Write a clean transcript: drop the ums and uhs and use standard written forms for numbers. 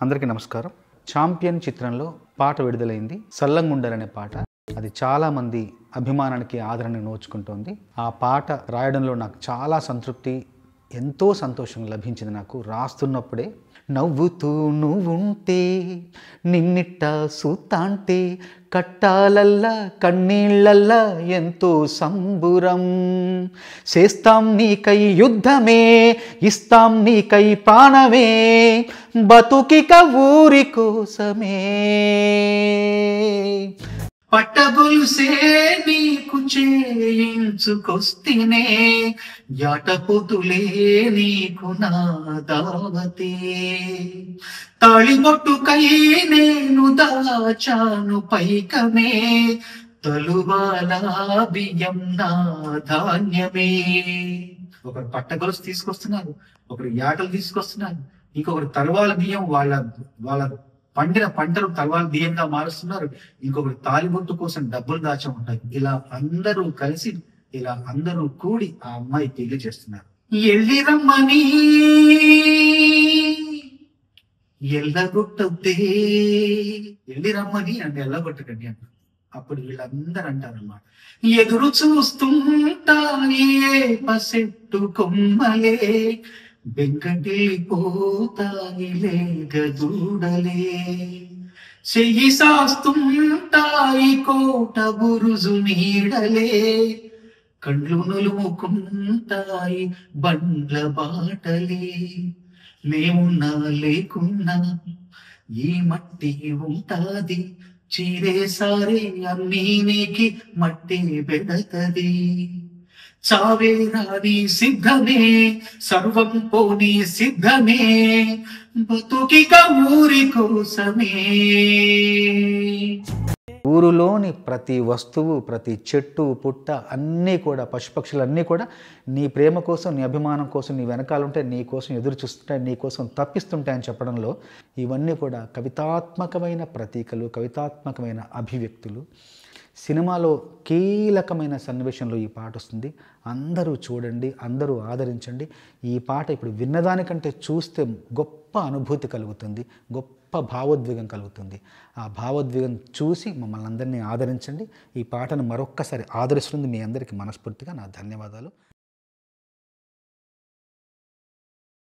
అందరికీ నమస్కారం. ఛాంపియన్ చిత్రంలో పాట విడుదలైంది. సల్లంగుండలనే పాట. అది చాలా మంది అభిమానానికి ఆదరణ నోచుకుంటోంది. ఆ పాట రాయడంలో నాకు చాలా సంతృప్తి, ఎంతో సంతోషం లభించింది. నాకు రాస్తున్నప్పుడే నవ్వుతూ నువ్వుంటే నిన్నిట్ట సూతాంటే కట్టాలల్లా కన్నీళ్ళల్లా ఎంతో సంబురం, చేస్తాం నీకై యుద్ధమే ఇస్తాం నీకై ప్రాణమే బతుకిక ఊరి కోసమే. పట్టగొలుసే నీకు చేయించుకొస్తేనే యాటపుతులే నీకు నా దావతే, తాళిబొట్టుకై నేను దాచాను పైకమే, తలువాల బియ్యం నా ధాన్యమే. ఒకరు పట్టగొలుసు తీసుకొస్తున్నారు, ఒకరు యాటలు తీసుకొస్తున్నారు, ఇంకొకరు తలువాల బియ్యం వాళ్ళ పండిన పంటలు తలవాల బియ్యంగా మారుస్తున్నారు, ఇంకొకరు తాలిబొట్టు కోసం డబ్బులు దాచి ఉంటాయి. ఇలా అందరూ కలిసి, ఇలా అందరూ కూడి ఆ అమ్మాయి పెళ్లి చేస్తున్నారు. ఎల్లి రమ్మని ఎల్లగొట్టొద్దే, ఎల్లి రమ్మని అంటే ఎల్లగొట్టకండి అంటారు. అప్పుడు వీళ్ళందరూ అంటారన్నమాట, ఎదురు చూస్తుంటాయే పసెట్టు కొమ్మలే బెంకటిల్లిపోతాయిలే గదూడలే, చెయ్యి సాస్తుంటాయి కోట బురుజు నీడలే, కండ్లు నులుముకుంటాయి బండ్ల బాటలే, మేమున్నా లేకున్నా ఈ మట్టి ఉంటాది, చీరేసారే అన్నీ నీకి మట్టి పెడతది, చావే రాని సిద్ధమే సర్వం పోని సిద్ధమే బతుకిక ఊరి కోసమే. ఊరులోని ప్రతి వస్తువు, ప్రతి చెట్టు పుట్ట అన్నీ కూడా, పశుపక్షులన్నీ కూడా నీ ప్రేమ కోసం, నీ అభిమానం కోసం, నీ వెనకాలంటే నీ కోసం ఎదురు చూస్తుంటాయి, నీ కోసం తప్పిస్తుంటాయని చెప్పడంలో ఇవన్నీ కూడా కవితాత్మకమైన ప్రతీకలు, కవితాత్మకమైన అభివ్యక్తులు. సినిమాలో కీలకమైన సన్నివేశంలో ఈ పాట వస్తుంది. అందరూ చూడండి, అందరూ ఆదరించండి. ఈ పాట ఇప్పుడు విన్నదానికంటే చూస్తే గొప్ప అనుభూతి కలుగుతుంది, గొప్ప భావోద్వేగం కలుగుతుంది. ఆ భావోద్వేగం చూసి మమ్మల్ని అందరినీ ఆదరించండి. ఈ పాటను మరొక్కసారి ఆదరిస్తుంది మీ అందరికీ మనస్ఫూర్తిగా నా ధన్యవాదాలు.